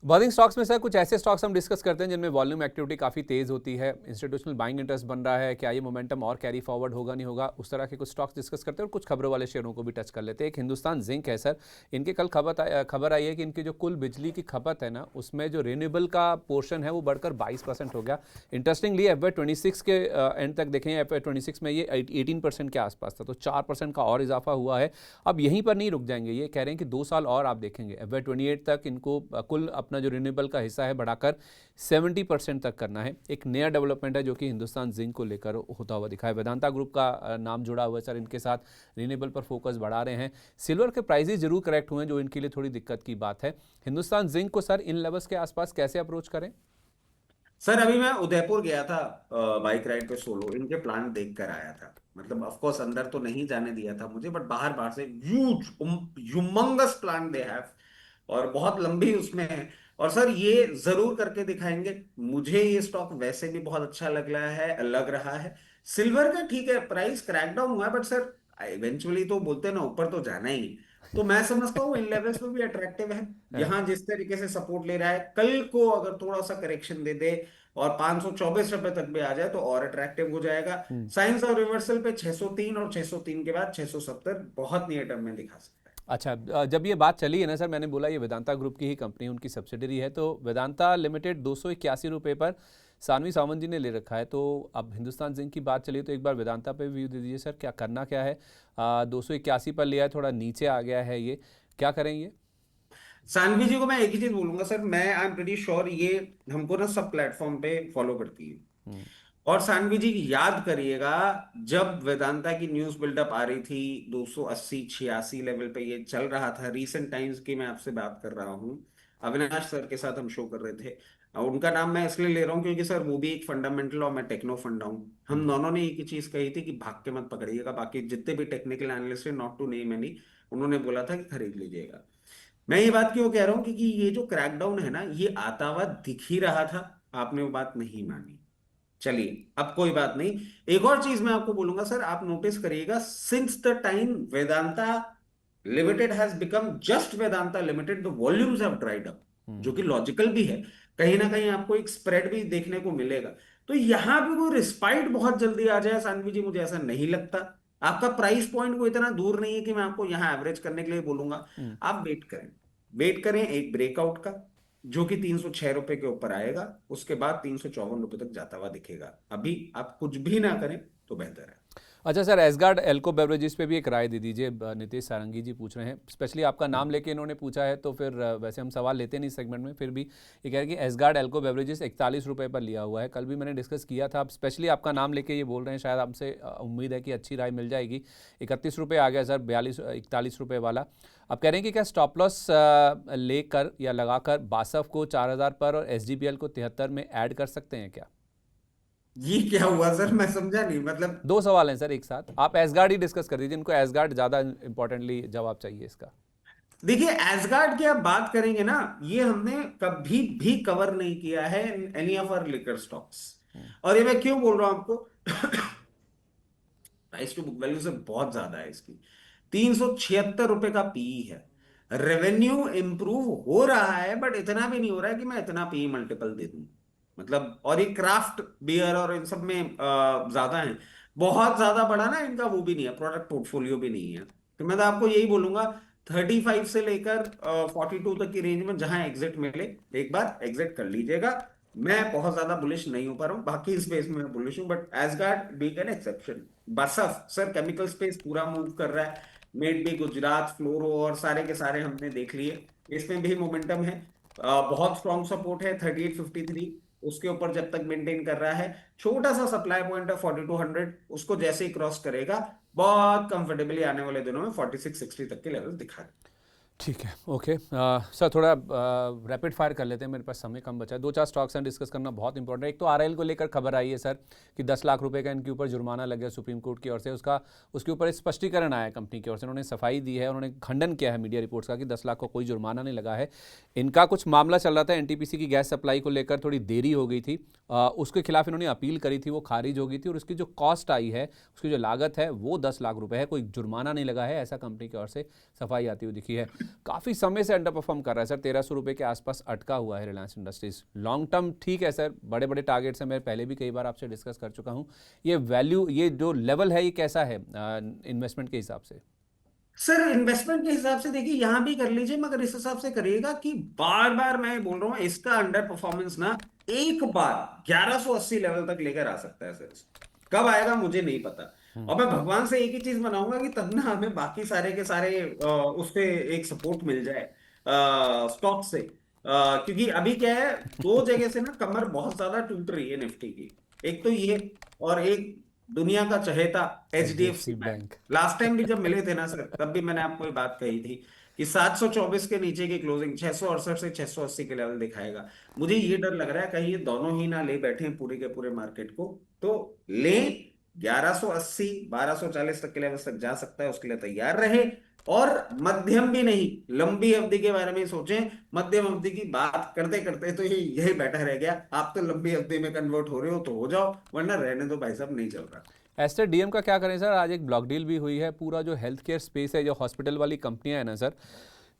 Burning stocks में sir कुछ ऐसे स्टॉक्स हम डिस्कस करते हैं जिनमें वॉल्यूम एक्टिविटी काफ़ी तेज़ होती है, इंस्टीट्यूशनल बाइंग इंटरेस्ट बन रहा है, क्या ये मोमेंटम और कैरी फॉरवर्ड होगा नहीं होगा, उस तरह के कुछ स्टॉक्स डिस्कस करते हैं और कुछ खबरों वाले शेयरों को भी टच कर लेते हैं। एक हिंदुस्तान जिंक है सर, इनके कल खबर आई है कि इनकी जो कुल बिजली की खपत है ना, उसमें जो रिन्यूएबल का पोर्शन है वो बढ़कर 22% हो गया। इंटरेस्टिंगली FY26 के एंड तक देखें, FY26 में ये 18% के आसपास था, तो 4% का और इजाफा हुआ है। अब यहीं पर नहीं रुक जाएंगे, ये कह रहे हैं कि 2 साल और आप देखेंगे, FY28 तक इनको कुल अपना जो रिन्यूएबल का हिस्सा है बढ़ाकर 70% तक करना है। एक नया डेवलपमेंट है जो कि हिंदुस्तान जिंक को लेकर होता हुआ दिखा है। वेदांता ग्रुप का नाम जुड़ा हुआ है सर इनके साथ, रिन्यूएबल पर फोकस बढ़ा रहे हैं। सिल्वर के प्राइसेस जरूर करेक्ट हुए हैं जो इनके लिए थोड़ी दिक्कत की बात है। हिंदुस्तान जिंक को सर इन लेवल्स के आसपास कैसे अप्रोच करें? सर अभी मैं उदयपुर गया था बाइक राइड पे सोलो। इनके प्लांट देख कर आया था। मतलब ऑफ कोर्स अंदर तो नहीं जाने दिया था मुझे, बट बाहर बाहर से huge humongous plant they have, और बहुत लंबी उसमें है। और सर ये जरूर करके दिखाएंगे। मुझे ये स्टॉक वैसे भी बहुत अच्छा लग रहा है। सिल्वर का ठीक है, प्राइस क्रैकडाउन हुआ है, बट सर इवेंचुअली तो बोलते हैं ना, ऊपर तो जाना ही है। तो मैं समझता हूँ इन लेवल्स पे भी अट्रैक्टिव है। हाँ। यहाँ जिस तरीके से सपोर्ट ले रहा है, कल को अगर थोड़ा सा करेक्शन दे दे और 524 रुपए तक भी आ जाए तो और अट्रैक्टिव हो जाएगा। हम्म। साइंस और रिवर्सल पे 603 और 603 के बाद 670 बहुत नियर टर्म में दिखा सकता है। अच्छा, जब ये बात चली है ना सर, मैंने बोला ये वेदांता ग्रुप की ही कंपनी, उनकी सब्सिडरी है, तो वेदांता लिमिटेड 281 रुपये पर सानवी सावंत जी ने ले रखा है। तो अब हिंदुस्तान जिंक की बात चली तो एक बार वेदांता पे व्यू दे दीजिए सर, क्या करना क्या है? 281 पर लिया है, थोड़ा नीचे आ गया है, ये क्या करेंगे? सानवी जी को मैं एक ही चीज बोलूंगा सर, मैं आई एम प्रीटी श्योर ये हमको ना सब प्लेटफॉर्म पे फॉलो करती है। हम्म। और सानवी जी याद करिएगा, जब वेदांता की न्यूज बिल्डअप आ रही थी 280 86 लेवल पे ये चल रहा था, रीसेंट टाइम्स की मैं आपसे बात कर रहा हूँ। अविनाश सर के साथ हम शो कर रहे थे। उनका नाम मैं इसलिए ले रहा हूँ क्योंकि सर वो भी एक फंडामेंटल और मैं टेक्नो फंडा हूँ। हम दोनों ने एक ही चीज कही थी कि भाग के मत पकड़िएगा। बाकी जितने भी टेक्निकल एनालिस्ट है, नॉट टू नेम एनी, उन्होंने बोला था कि खरीद लीजिएगा। मैं ये बात क्यों कह रहा हूँ, क्योंकि ये जो क्रैकडाउन है ना, ये आता हुआ दिख ही रहा था। आपने वो बात नहीं मानी। चलिए अब कोई बात नहीं। एक और चीज मैं आपको बोलूंगा सर, आप नोटिस करिएगा, since the time Vedanta limited has become just Vedanta limited, the volumes have dried up. जो कि लॉजिकल भी है। कहीं ना कहीं आपको एक स्प्रेड भी देखने को मिलेगा। तो यहां पे कोई रिस्पाइट बहुत जल्दी आ जाए सानवी जी, मुझे ऐसा नहीं लगता। आपका प्राइस पॉइंट को इतना दूर नहीं है कि मैं आपको यहां एवरेज करने के लिए बोलूंगा। हम्म। आप वेट करें। वेट करें एक ब्रेकआउट का, जो कि 306 रुपए के ऊपर आएगा। उसके बाद 354 रुपए तक जाता हुआ दिखेगा। अभी आप कुछ भी ना करें तो बेहतर है। अच्छा सर, एसगार्ड एल्को बेवरेजेस पे भी एक राय दे दीजिए। नितेश सारंगी जी पूछ रहे हैं, स्पेशली आपका नाम लेके इन्होंने पूछा है, तो फिर वैसे हम सवाल लेते नहीं सेगमेंट में, फिर भी ये कह रहे हैं कि एसगार्ड एल्को बेवरेजेस 41 रुपये पर लिया हुआ है। कल भी मैंने डिस्कस किया था, अब स्पेशली आपका नाम लेके ये बोल रहे हैं, शायद आपसे उम्मीद है कि अच्छी राय मिल जाएगी। 31 रुपये आ गया सर, 41 रुपये वाला। अब कह रहे हैं कि क्या स्टॉप लॉस लेकर या लगाकर बासफ को 4000 पर और SGPL को 73 में ऐड कर सकते हैं क्या? ये क्या हुआ सर, मैं समझा नहीं मतलब। दो सवाल हैं सर एक साथ, आप एसगार्ड ही डिस्कस कर दीजिए, इनको एसगार्ड ज़्यादा इंपॉर्टेंटली जवाब चाहिए इसका। देखिए एसगार्ड की आप बात करेंगे ना, ये हमने कभी भी कवर नहीं किया है any of our liquor stocks. और ये मैं क्यों बोल रहा हूं आपको, प्राइस टू बुक वैल्यू से बहुत ज्यादा है इसकी। 376 रुपए का पीई है। रेवेन्यू इंप्रूव हो रहा है, बट इतना भी नहीं हो रहा है कि मैं इतना पीई मल्टीपल दे दूं। मतलब, और ये क्राफ्ट बियर और इन सब में ज्यादा है। बहुत ज्यादा बड़ा ना इनका वो भी नहीं है, प्रोडक्ट पोर्टफोलियो भी नहीं है। तो मैं तो आपको यही बोलूंगा, 35 से लेकर 42 तक की रेंज में जहां एग्जिट मिले, एक बार एग्जिट कर लीजिएगा। मैं बहुत ज्यादा बुलिश नहीं हो पा रहा हूँ, बाकी स्पेस में मैं बुलिश हूँ, but Asgard being an exception. BASF sir chemical space पूरा मूव कर रहा है। मेड भी गुजरात फ्लोरो और सारे के सारे हमने देख लिए। इसमें भी मोमेंटम है। बहुत स्ट्रॉन्ग सपोर्ट है 3853। उसके ऊपर जब तक मेंटेन कर रहा है, छोटा सा सप्लाई पॉइंट है 4200, उसको जैसे ही क्रॉस करेगा, बहुत कंफर्टेबली आने वाले दिनों में 4660 तक के लेवल दिखा रहे ठीक है, ओके सर, थोड़ा रैपिड फायर कर लेते हैं, मेरे पास समय कम बचा है। दो चार स्टॉक्स हैं डिस्कस करना बहुत इंपॉर्टेंट है। एक तो RIL को लेकर खबर आई है सर कि 10 लाख रुपए का इनके ऊपर जुर्माना लग गया सुप्रीम कोर्ट की ओर से। उसके ऊपर एक स्पष्टीकरण आया है कंपनी की ओर से, उन्होंने सफाई दी है, उन्होंने खंडन किया है मीडिया रिपोर्ट्स का कि 10 लाख का कोई जुर्माना नहीं लगा है। इनका कुछ मामला चल रहा था NTPC की गैस सप्लाई को लेकर, थोड़ी देरी हो गई थी, उसके खिलाफ इन्होंने अपील करी थी, वो खारिज हो गई थी, और उसकी जो कॉस्ट आई है, उसकी जो लागत है वो 10 लाख रुपये है, कोई जुर्माना नहीं लगा है, ऐसा कंपनी की ओर से सफाई आती हुई दिखी है। काफ़ी समय से अंडर परफॉर्म कर रहा है सर, 1300 रुपये के आसपास अटका हुआ है रिलायंस इंडस्ट्रीज। लॉन्ग टर्म ठीक है सर, बड़े बड़े टारगेट्स हैं, मैं पहले भी कई बार आपसे डिस्कस कर चुका हूँ। ये वैल्यू, ये जो लेवल है, ये कैसा है इन्वेस्टमेंट के हिसाब से? सर इन्वेस्टमेंट के हिसाब से देखिए यहां भी कर लीजिए, मगर इस हिसाब से करिएगा कि बार बार मैं बोल रहा हूं इसका अंडर परफॉर्मेंस ना एक बार 1180 लेवल तक लेकर आ सकता है सर। कब आएगा मुझे नहीं पता। और मैं भगवान से एक ही चीज मनाऊंगा कि तब ना हमें बाकी सारे के सारे उससे एक सपोर्ट मिल जाए स्टॉक से। क्योंकि अभी क्या है, दो जगह से ना कमर बहुत ज्यादा टूट रही है निफ्टी की। एक तो ये, और एक दुनिया का चहेता HDFC HDFC bank. Bank. Last time भी जब मिले थे ना सर, तब भी मैंने आपको ये बात कही थी कि 724 के नीचे की क्लोजिंग 668 से 680 के लेवल दिखाएगा। मुझे ये डर लग रहा है कहीं ये दोनों ही ना ले बैठे हैं पूरे के पूरे मार्केट को। तो ले, 1180 1240 तक के लेवल तक जा सकता है, उसके लिए तैयार रहे। और मध्यम भी नहीं, लंबी अवधि के बारे में सोचें। मध्यम अवधि की बात करते करते तो ये यही बैठा रह गया। आप तो लंबी अवधि में कन्वर्ट हो रहे हो तो हो जाओ, वरना रहने दो भाई साहब, नहीं चल रहा। एस्टर डीएम का क्या करें सर? आज एक ब्लॉक डील भी हुई है। पूरा जो हेल्थ केयर स्पेस है, जो हॉस्पिटल वाली कंपनियां हैं ना सर,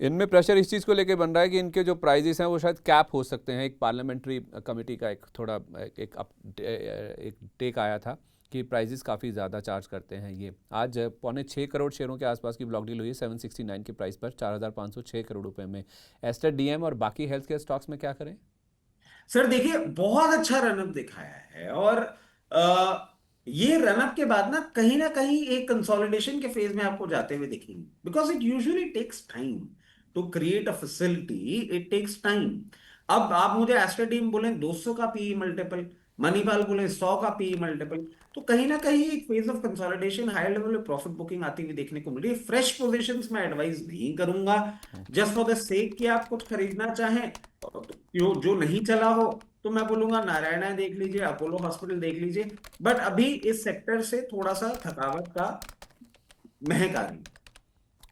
इनमें प्रेशर इस चीज़ को लेके बन रहा है कि इनके जो प्राइजेस हैं वो शायद कैप हो सकते हैं। एक पार्लियामेंट्री कमेटी का एक थोड़ा एक टेक आया था कि प्राइजेस काफ़ी ज़्यादा चार्ज करते हैं ये। आज 6.25 करोड़ शेयरों के आसपास की ब्लॉक डील हुई है 769 के प्राइस पर, 4,506 करोड़ रुपए में। एस्टर डीएम और बाकी हेल्थ केयर स्टॉक्स में क्या करें? सर देखिए बहुत अच्छा रनअप दिखाया है, और ये रनअप के बाद ना कहीं एक कंसोलिडेशन के फेज में आपको जाते हुए दिखेंगे। Because it usually takes time to create a facility, it takes time. अब आप मुझे एस्टर डीम बोले 200 का पीई मल्टीपल, मनीपाल बोले 100 का पीई मल्टीपल, तो कहीं ना कहीं एक phase of consolidation, high level में प्रॉफिट बुकिंग आती हुई देखने को मिल रही है। फ्रेश पोजीशंस में एडवाइस नहीं करूंगा, जस्ट फॉर द सेक कि आप कुछ खरीदना चाहें। जो नहीं चला हो तो मैं बोलूंगा नारायणा देख लीजिए, अपोलो हॉस्पिटल देख लीजिए। बट अभी इस सेक्टर से थोड़ा सा थकावट का महक आ रही है।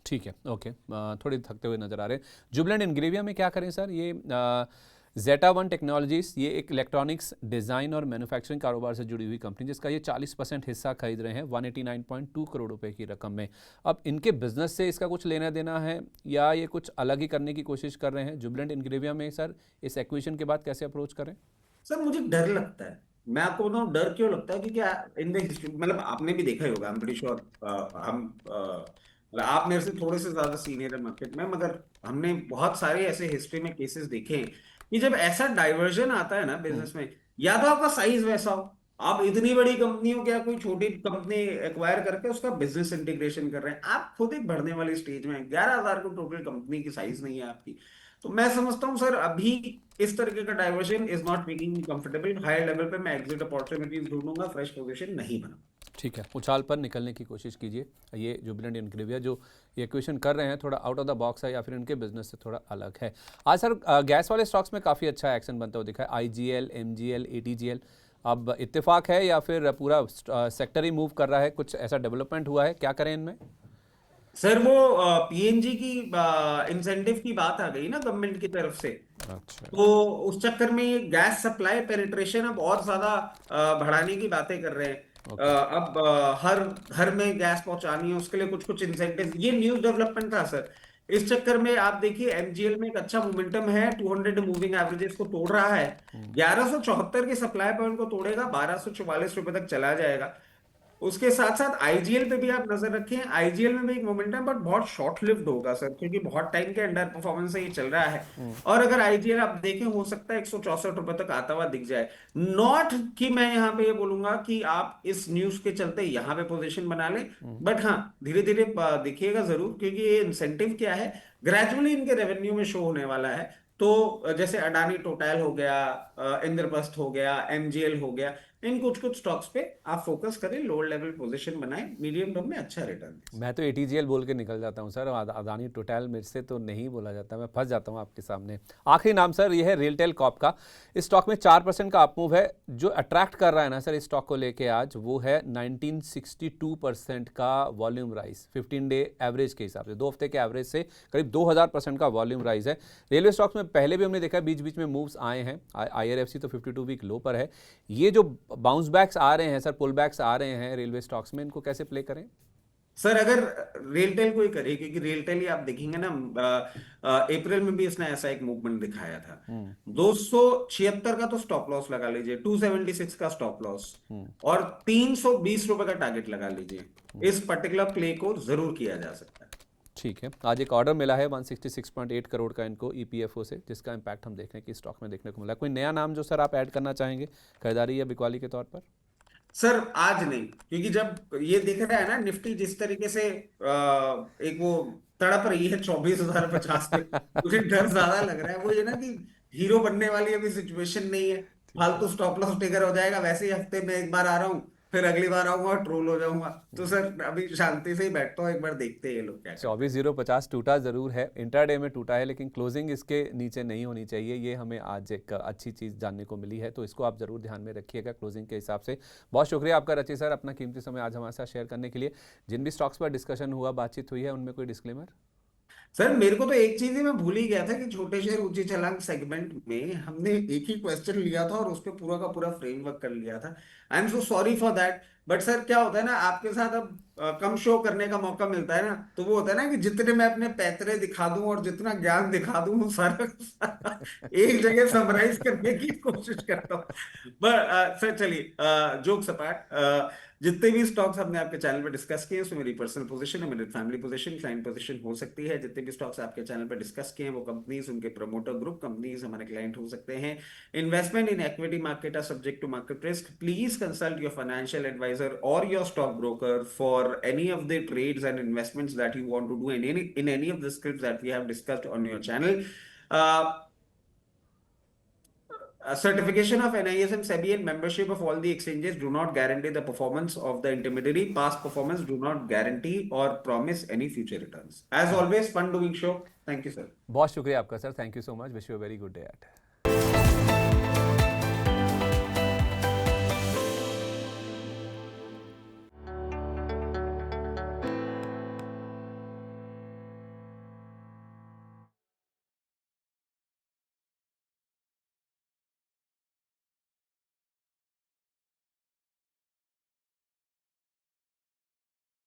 ठीक है, ओके। थोड़े थकते हुए नजर आ रहे हैं। जुबलेंट इंग्रेविया में क्या करें सर? ये जेटा वन टेक्नोलॉजीज, ये एक इलेक्ट्रॉनिक्स डिज़ाइन और मैन्युफैक्चरिंग कारोबार से जुड़ी हुई कंपनी, जिसका ये 40% हिस्सा खरीद रहे हैं 189.2 करोड़ रुपए की रकम में। अब इनके बिजनेस से इसका कुछ लेना देना है या ये कुछ अलग ही करने की कोशिश कर रहे हैं? जुबलेंट इंग्रेविया में सर इस एक्विजिशन के बाद कैसे अप्रोच करें? सर मुझे डर लगता है। मैं आपको बताऊं डर क्यों लगता है, क्योंकि इन द हिस्ट्री, मतलब आपने भी देखा ही होगा, आई एम प्रीटी श्योर। हम मतलब आप मेरे से थोड़े से ज्यादा सीनियर है मार्केट में, मगर हमने बहुत सारे ऐसे हिस्ट्री में केसेस देखे हैं कि जब ऐसा डाइवर्जन आता है ना बिजनेस में, या तो आपका साइज वैसा हो, आप इतनी बड़ी कंपनी हो, क्या कोई छोटी कंपनी एक्वायर करके उसका बिजनेस इंटीग्रेशन कर रहे हैं, आप खुद एक बढ़ने वाली स्टेज में 11,000 को टोटल कंपनी की साइज नहीं है आपकी। तो मैं समझता हूँ सर अभी इस तरीके का diversion is not making me comfortable. Higher level पे मैं एग्जिट अपॉर्चुनिटीज ढूंढूंगा, फ्रेश पोजीशन नहीं बना। ठीक है, उछाल पर निकलने की कोशिश कीजिए। ये जुबिलेंट इंग्रेविया जो ये क्वेश्चन कर रहे हैं, थोड़ा आउट ऑफ द बॉक्स है या फिर इनके बिजनेस से थोड़ा अलग है। आज सर गैस वाले स्टॉक्स में काफ़ी अच्छा एक्शन बनता हुआ दिखा है। IGL, MGL, ATGL. अब इत्तेफाक है या फिर पूरा सेक्टर ही मूव कर रहा है? कुछ ऐसा डेवलपमेंट हुआ है, क्या करें इनमें? सर वो पीएनजी की इंसेंटिव की बात आ गई ना गवर्नमेंट की तरफ से, अच्छा। तो उस चक्कर में ये गैस सप्लाई पेनिट्रेशन अब और ज्यादा बढ़ाने की बातें कर रहे हैं। ओके। अब हर घर में गैस पहुंचानी है, उसके लिए कुछ कुछ इंसेंटिव, ये न्यूज डेवलपमेंट था सर। इस चक्कर में आप देखिए एमजीएल में एक अच्छा मोमेंटम है, 200 मूविंग एवरेजेस को तोड़ रहा है। 1174 के सप्लाई पॉइंट को तोड़ेगा, 1244 रुपए तक चला जाएगा। उसके साथ साथ आईजीएल पे भी आप नजर रखें, आईजीएल में भी एक मोमेंटम, बट बहुत शॉर्ट लिव्ड होगा सर, क्योंकि बहुत टाइम के अंडर परफॉर्मेंस से ये चल रहा है। और अगर आईजीएल आप देखें, हो सकता है 164 रुपए तक आता हुआ दिख जाए। नॉट कि मैं यहाँ पे ये बोलूंगा कि आप इस न्यूज के चलते यहाँ पे पोजीशन बना लें, बट हाँ धीरे धीरे देखिएगा जरूर, क्योंकि ये इंसेंटिव क्या है, ग्रेजुअली इनके रेवेन्यू में शो होने वाला है। तो जैसे अडानी टोटल हो गया, इंद्रप्रस्थ हो गया, एमजीएल हो गया, इन कुछ कुछ स्टॉक्स पे आप फोकस करें, लोअर लेवल पोजीशन बनाएं, मीडियम टर्म में अच्छा रिटर्न। मैं तो एटीजीएल बोल के निकल जाता हूँ सर, अदानी टोटल मेरे से तो नहीं बोला जाता, मैं फंस जाता हूँ आपके सामने। आखिरी नाम सर ये है रेलटेल कॉर्प का। इस स्टॉक में 4% का अपमूव है। जो अट्रैक्ट कर रहा है ना सर इस स्टॉक को लेके आज, वो है 1962% का वॉल्यूम राइज 15 डे एवरेज के हिसाब से, 2 हफ्ते के एवरेज से करीब 2000% का वॉल्यूम राइज है। रेलवे स्टॉक्स में पहले भी हमने देखा बीच बीच में मूव्स आए हैं। आईआरएफसी तो 52 वीक लो पर है। ये जो बाउंस बैक्स आ रहे हैं सर, पुल बैक्स आ रहे हैं रेलवे स्टॉक्स में, इनको कैसे प्ले करें? सर अगर रेलटेल को ही करे, क्योंकि रेलटेल ही आप देखेंगे ना, अप्रैल में भी इसने ऐसा एक मूवमेंट दिखाया था। 276 का तो स्टॉप लॉस लगा लीजिए, 276 का स्टॉप लॉस, और 320 रुपए का टारगेट लगा लीजिए। इस पर्टिकुलर प्ले को जरूर किया जा सकता है। ठीक है, आज एक ऑर्डर मिला है 166.8 करोड़ का इनको ईपीएफओ से, जिसका इम्पैक्ट हम देख रहे हैं कि स्टॉक में देखने को मिला। कोई नया नाम जो सर आप ऐड करना चाहेंगे खरीदारी या बिकवाली के तौर पर? सर आज नहीं, क्योंकि जब ये दिख रहा है ना निफ्टी जिस तरीके से एक वो तड़प रही है 24,050 पे, मुझे डर ज्यादा लग रहा है। वो ये ना कि हीरो बनने वाली अभी सिचुएशन नहीं है, फालतू स्टॉप लॉस ट्रिगर हो जाएगा। वैसे ही हफ्ते में एक बार आ रहा हूँ, फिर अगली बार आऊंगा और ट्रोल हो जाऊंगा। तो सर अभी शांति से ही बैठता हूँ, एक बार देखते हैं ये लोग क्या करते 24,050 टूटा ज़रूर है, इंट्राडे में टूटा है, लेकिन क्लोजिंग इसके नीचे नहीं होनी चाहिए। ये हमें आज एक अच्छी चीज़ जानने को मिली है, तो इसको आप ज़रूर ध्यान में रखिएगा क्लोजिंग के हिसाब से। बहुत शुक्रिया आपका रची सर, अपना कीमती समय आज हमारे साथ शेयर करने के लिए। जिन भी स्टॉक्स पर डिस्कशन हुआ, बातचीत हुई है, उनमें कोई डिस्क्लेमर? सर मेरे को तो एक चीज ही मैं भूल ही गया था कि छोटे शेयर ऊंची छलांग सेगमेंट में हमने एक ही क्वेश्चन लिया था और उस पे पूरा का पूरा फ्रेमवर्क कर लिया था। I am so sorry for that. But sir क्या होता है ना, आपके साथ अब कम शो करने का मौका मिलता है ना, तो वो होता है ना कि जितने मैं अपने पैतरे दिखा दूं और जितना ज्ञान दिखा दूं, वो सारा का सारा एक जगह समराइज करने की कोशिश करता हूँ। बट सर चलिए, जोक्स अपार्ट, जितने भी स्टॉक्स हमने आपके चैनल पे डिस्कस किए उसमें मेरी पर्सनल पोजीशन है, मेरी फैमिली पोजीशन, क्लाइंट पोजीशन हो सकती है। जितने भी स्टॉक्स आपके चैनल पे डिस्कस किए हैं वो कंपनीज, उनके प्रमोटर ग्रुप कंपनीज हमारे क्लाइंट हो सकते हैं। Investment in equity market are subject to market risk. Please consult your financial adviser or your stock broker for any of the trades and investments that you want to do in any of the scripts that we have discussed on your channel. Uh, Certification of NISM, SEBI, and membership of all the exchanges do not guarantee the performance of the intermediary. Past performance do not guarantee or promise any future returns. As always, fun doing show. Thank you, sir. बहुत शुक्रिया आपका sir, thank you so much, wish you a very good day at.